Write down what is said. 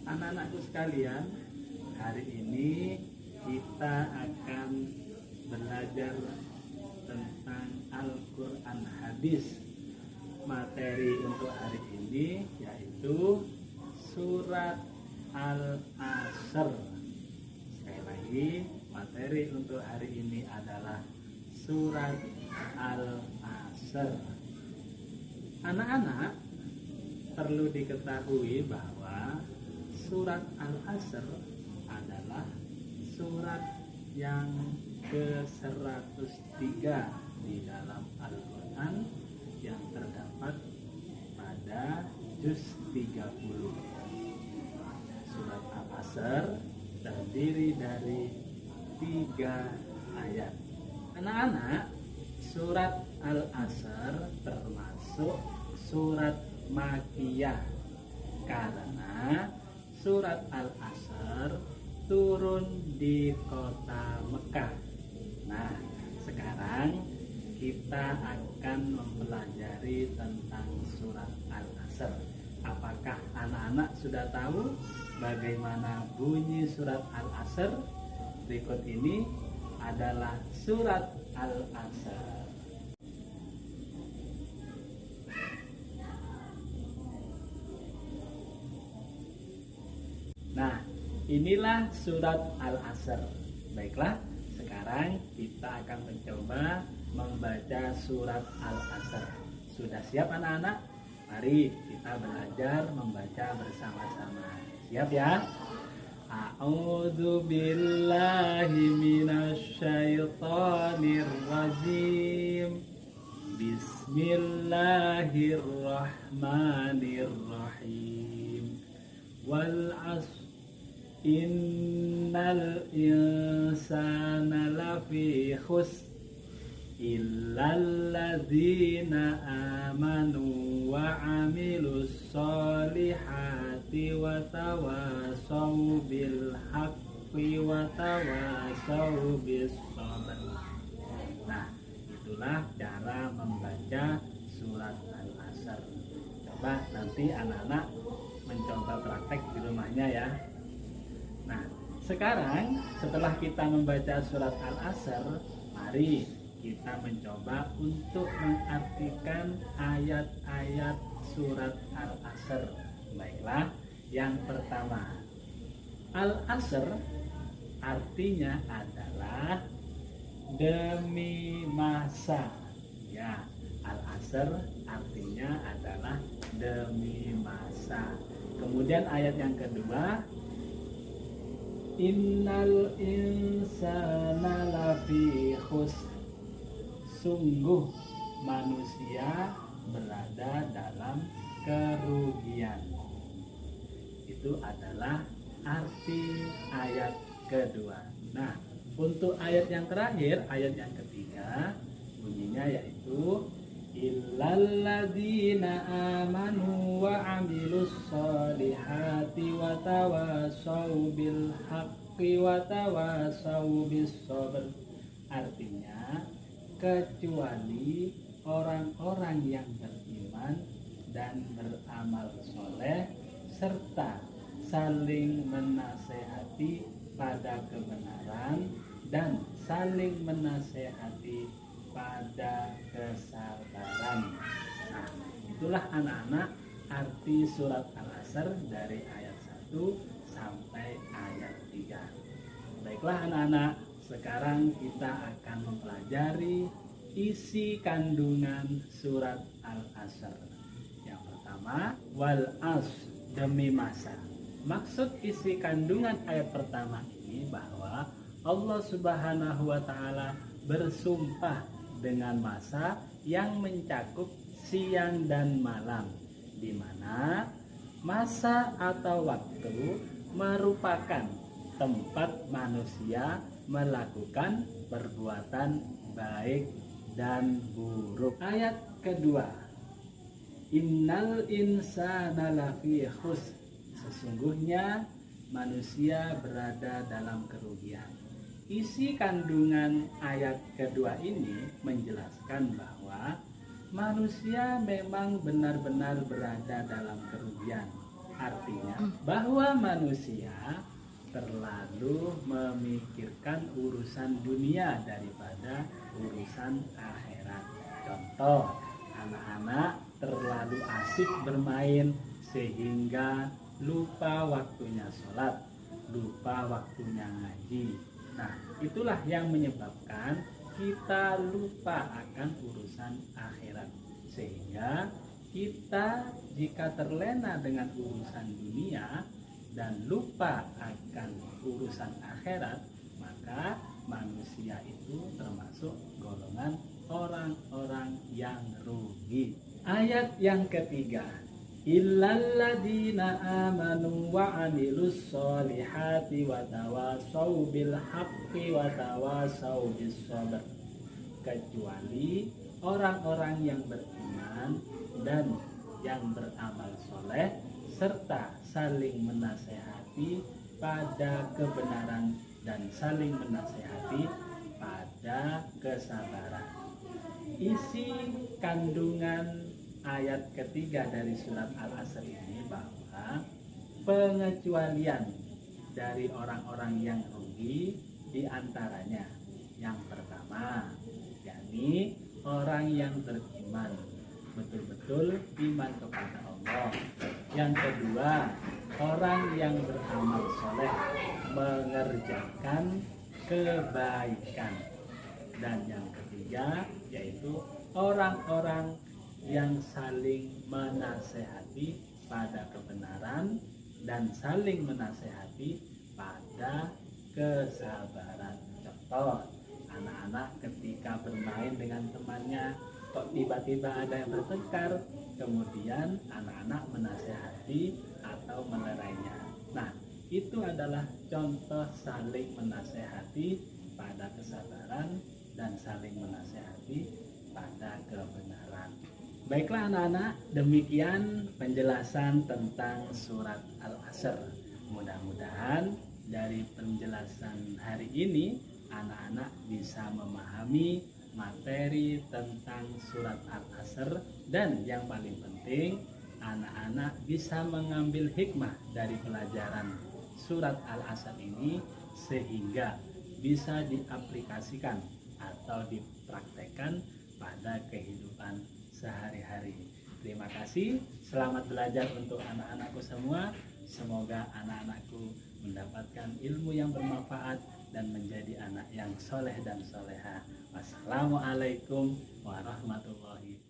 Anak-anakku sekalian, hari ini kita akan belajar tentang Al-Quran hadis. Materi untuk hari ini yaitu surat Al-Asr. Sekali lagi, materi untuk hari ini adalah surat Al-Asr. Anak-anak, perlu diketahui bahwa surat Al-Asr adalah surat yang ke-103 di dalam Al-Quran yang terdapat pada juz 30. Surat Al-Asr terdiri dari 3 ayat. Anak-anak, surat Al-Asr termasuk surat Makkiyah karena surat Al-Asr turun di kota Mekah. Nah, sekarang kita akan mempelajari tentang surat Al-Asr. Apakah anak-anak sudah tahu bagaimana bunyi surat Al-Asr? Berikut ini adalah surat Al-Asr. Nah, inilah surat Al-Asr. Baiklah, sekarang kita akan mencoba membaca surat Al-Asr. Sudah siap anak-anak? Mari kita belajar membaca bersama-sama. Siap ya? A'udzu billahi minasyaitonir rajim. Bismillahirrahmanirrahim. Wal 'asr innal insana lafi khusr illal ladzina amanu wa 'amilus solihati wa tawasaw bil haqqi wa tawasaw bis sabr. Nah, itulah cara membaca surat Al-Asr. Coba nanti anak-anak mencoba praktek di rumahnya ya. Nah, sekarang setelah kita membaca surat Al-Asr, mari kita mencoba untuk mengartikan ayat-ayat surat Al-Asr. Baiklah, yang pertama, Al-Asr artinya adalah demi masa. Ya, Al-Asr artinya adalah demi masa. Kemudian ayat yang kedua, innal insana lafi khusr. Sungguh manusia berada dalam kerugian. Itu adalah arti ayat kedua. Nah, untuk ayat yang terakhir, ayat yang ketiga, bunyinya yaitu illal ladzina amanu wa 'amilus solihati wa tawasaw bil haqqi wa tawasaw bis sabr. Artinya, kecuali orang-orang yang beriman dan beramal soleh serta saling menasehati pada kebenaran dan saling menasehati pada kesabaran. Nah, itulah anak-anak arti surat Al-Asr dari ayat 1 sampai ayat 3. Baiklah anak-anak, sekarang kita akan mempelajari isi kandungan surat Al-Asr. Yang pertama, wal 'asr, demi masa. Maksud isi kandungan ayat pertama ini bahwa Allah Subhanahu wa taala bersumpah dengan masa yang mencakup siang dan malam, di mana masa atau waktu merupakan tempat manusia melakukan perbuatan baik dan buruk. Ayat kedua, innal insana lafi khusr. Sesungguhnya manusia berada dalam kerugian. Isi kandungan ayat kedua ini menjelaskan bahwa manusia memang benar-benar berada dalam kerugian. Artinya bahwa manusia terlalu memikirkan urusan dunia daripada urusan akhirat. Contoh, anak-anak terlalu asik bermain sehingga lupa waktunya sholat, lupa waktunya ngaji. Nah, itulah yang menyebabkan kita lupa akan urusan akhirat. Sehingga kita jika terlena dengan urusan dunia dan lupa akan urusan akhirat, maka manusia itu termasuk golongan orang-orang yang rugi. Ayat yang ketiga, illalladzina amanu wa amilus solihati wa tawasau bil haqqi wa tawasau bis sabr. Kecuali orang-orang yang beriman dan yang beramal soleh serta saling menasehati pada kebenaran dan saling menasehati pada kesabaran. Isi kandungan ayat ketiga dari surat Al-Asr ini bahwa pengecualian dari orang-orang yang rugi diantaranya yang pertama, yakni orang yang beriman, betul-betul iman kepada Allah. Yang kedua, orang yang beramal soleh, mengerjakan kebaikan. Dan yang ketiga, yaitu orang-orang yang saling menasehati pada kebenaran dan saling menasehati pada kesabaran. Contoh, anak-anak ketika bermain dengan temannya kok tiba-tiba ada yang bertengkar, kemudian anak-anak menasehati atau melerainya. Nah, itu adalah contoh saling menasehati pada kesabaran dan saling menasehati pada kebenaran. Baiklah anak-anak, demikian penjelasan tentang surat Al-Asr. Mudah-mudahan dari penjelasan hari ini anak-anak bisa memahami materi tentang surat Al-Asr, dan yang paling penting anak-anak bisa mengambil hikmah dari pelajaran surat Al-Asr ini sehingga bisa diaplikasikan atau dipraktekkan pada kehidupan sehari-hari. Terima kasih, selamat belajar untuk anak-anakku semua. Semoga anak-anakku mendapatkan ilmu yang bermanfaat dan menjadi anak yang soleh dan soleha. Wassalamualaikum warahmatullahi wabarakatuh.